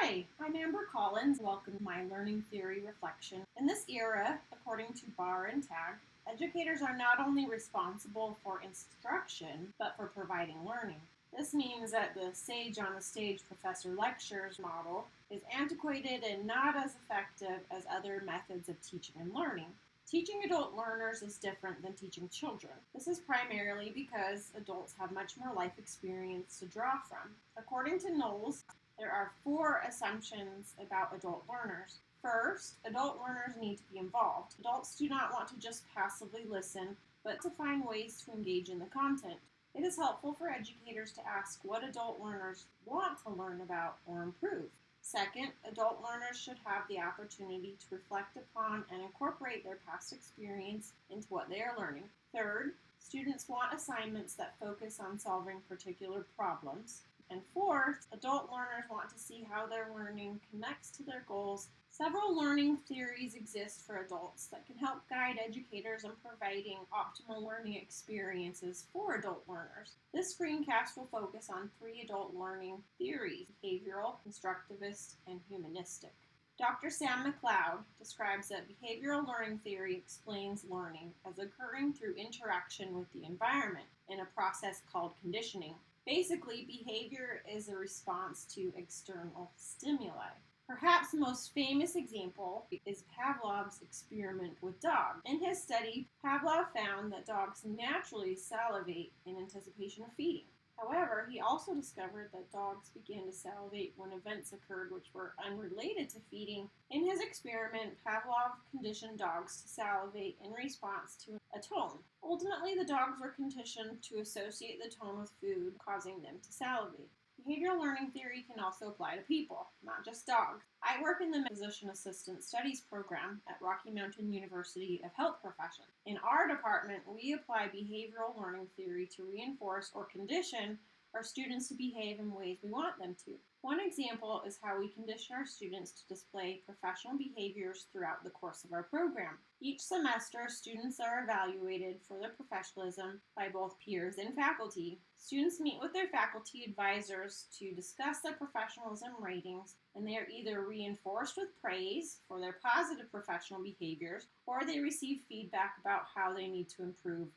Hi, I'm Amber Collins. Welcome to my Learning Theory Reflection. In this era, according to Barr and Tagg, educators are not only responsible for instruction, but for providing learning. This means that the sage on the stage professor lectures model is antiquated and not as effective as other methods of teaching and learning. Teaching adult learners is different than teaching children. This is primarily because adults have much more life experience to draw from. According to Knowles, there are 4 assumptions about adult learners. First, adult learners need to be involved. Adults do not want to just passively listen, but to find ways to engage in the content. It is helpful for educators to ask what adult learners want to learn about or improve. Second, adult learners should have the opportunity to reflect upon and incorporate their past experience into what they are learning. Third, students want assignments that focus on solving particular problems. And fourth, adult learners want to see how their learning connects to their goals. Several learning theories exist for adults that can help guide educators in providing optimal learning experiences for adult learners. This screencast will focus on 3 adult learning theories: behavioral, constructivist, and humanistic. Dr. Sam McLeod describes that behavioral learning theory explains learning as occurring through interaction with the environment in a process called conditioning. Basically, behavior is a response to external stimuli. Perhaps the most famous example is Pavlov's experiment with dogs. In his study, Pavlov found that dogs naturally salivate in anticipation of feeding. However, he also discovered that dogs began to salivate when events occurred which were unrelated to feeding. In his experiment, Pavlov conditioned dogs to salivate in response to a tone. Ultimately, the dogs were conditioned to associate the tone with food, causing them to salivate. Behavioral learning theory can also apply to people, not just dogs. I work in the Physician Assistant Studies program at Rocky Mountain University of Health Professions. In our department, we apply behavioral learning theory to reinforce or condition our students to behave in ways we want them to. One example is how we condition our students to display professional behaviors throughout the course of our program. Each semester, students are evaluated for their professionalism by both peers and faculty. Students meet with their faculty advisors to discuss their professionalism ratings, and they are either reinforced with praise for their positive professional behaviors, or they receive feedback about how they need to improve.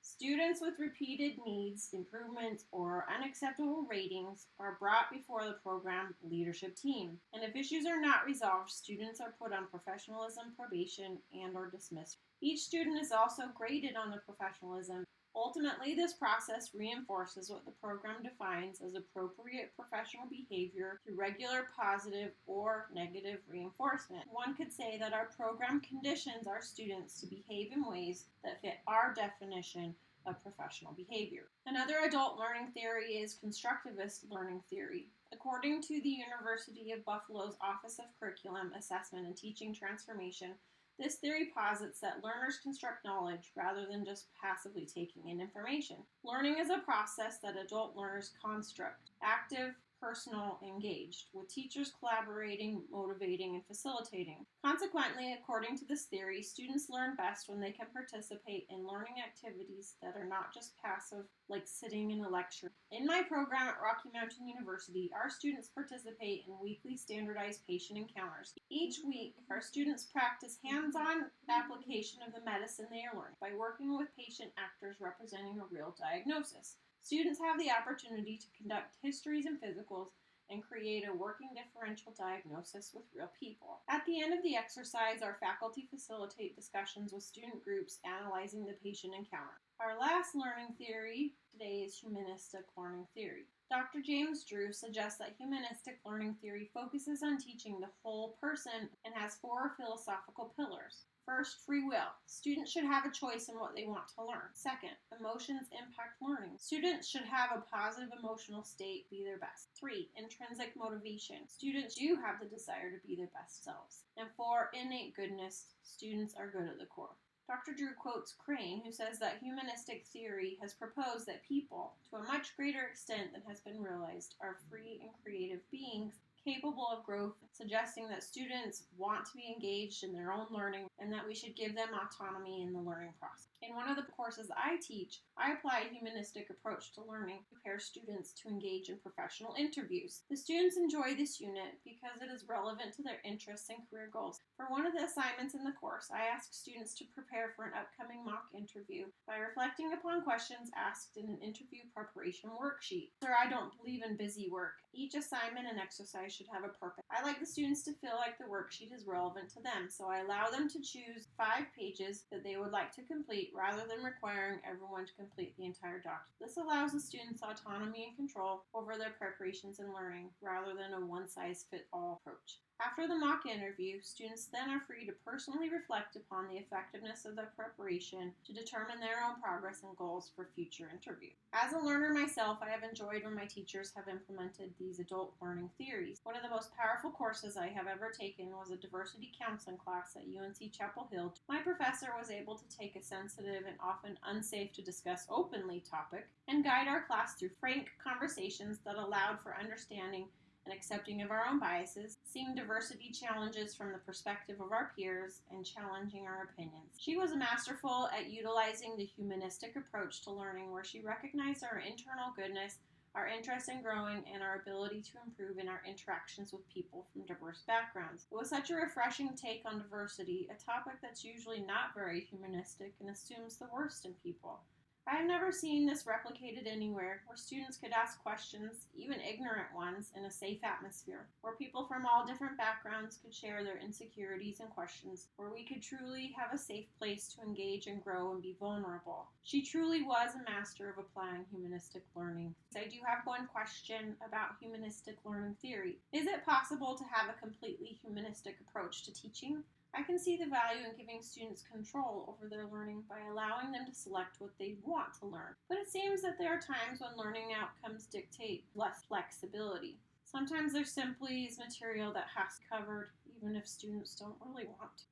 Students with repeated needs, improvements, or unacceptable ratings are brought before the program leadership team. And if issues are not resolved, students are put on professionalism probation and or dismissed. Each student is also graded on their professionalism. Ultimately, this process reinforces what the program defines as appropriate professional behavior through regular positive or negative reinforcement. One could say that our program conditions our students to behave in ways that fit our definition of professional behavior. Another adult learning theory is constructivist learning theory. According to the University of Buffalo's Office of Curriculum, Assessment, and Teaching Transformation, this theory posits that learners construct knowledge rather than just passively taking in information. Learning is a process that adult learners construct, active, personal, engaged, with teachers collaborating, motivating, and facilitating. Consequently, according to this theory, students learn best when they can participate in learning activities that are not just passive, like sitting in a lecture. In my program at Rocky Mountain University, our students participate in weekly standardized patient encounters. Each week, our students practice hands-on application of the medicine they are learning by working with patient actors representing a real diagnosis. Students have the opportunity to conduct histories and physicals and create a working differential diagnosis with real people. At the end of the exercise, our faculty facilitate discussions with student groups analyzing the patient encounter. Our last learning theory today is humanistic learning theory. Dr. James Drew suggests that humanistic learning theory focuses on teaching the whole person and has 4 philosophical pillars. First, free will. Students should have a choice in what they want to learn. Second, emotions impact learning. Students should have a positive emotional state, be their best. 3, intrinsic motivation. Students do have the desire to be their best selves. And 4, innate goodness. Students are good at the core. Dr. Drew quotes Crane, who says that humanistic theory has proposed that people, to a much greater extent than has been realized, are free and creative beings capable of growth, suggesting that students want to be engaged in their own learning and that we should give them autonomy in the learning process. In one of the courses I teach, I apply a humanistic approach to learning to prepare students to engage in professional interviews. The students enjoy this unit because it is relevant to their interests and career goals. For one of the assignments in the course, I ask students to prepare for an upcoming mock interview by reflecting upon questions asked in an interview preparation worksheet. Sir, I don't believe in busy work. Each assignment and exercise should have a purpose. I like the students to feel like the worksheet is relevant to them, so I allow them to choose 5 pages that they would like to complete rather than requiring everyone to complete the entire document. This allows the students autonomy and control over their preparations and learning rather than a one-size-fits-all approach. After the mock interview, students then are free to personally reflect upon the effectiveness of their preparation to determine their own progress and goals for future interviews. As a learner myself, I have enjoyed when my teachers have implemented these adult learning theories. One of the most powerful courses I have ever taken was a diversity counseling class at UNC Chapel Hill. My professor was able to take a sensitive and often unsafe to discuss openly topic and guide our class through frank conversations that allowed for understanding and accepting of our own biases, seeing diversity challenges from the perspective of our peers, and challenging our opinions. She was masterful at utilizing the humanistic approach to learning, where she recognized our internal goodness, our interest in growing, and our ability to improve in our interactions with people from diverse backgrounds. It was such a refreshing take on diversity, a topic that's usually not very humanistic and assumes the worst in people. I have never seen this replicated anywhere, where students could ask questions, even ignorant ones, in a safe atmosphere, where people from all different backgrounds could share their insecurities and questions, where we could truly have a safe place to engage and grow and be vulnerable. She truly was a master of applying humanistic learning. I do have one question about humanistic learning theory. Is it possible to have a completely humanistic approach to teaching? I can see the value in giving students control over their learning by allowing them to select what they want to learn. But it seems that there are times when learning outcomes dictate less flexibility. Sometimes there simply is material that has to be covered, even if students don't really want to.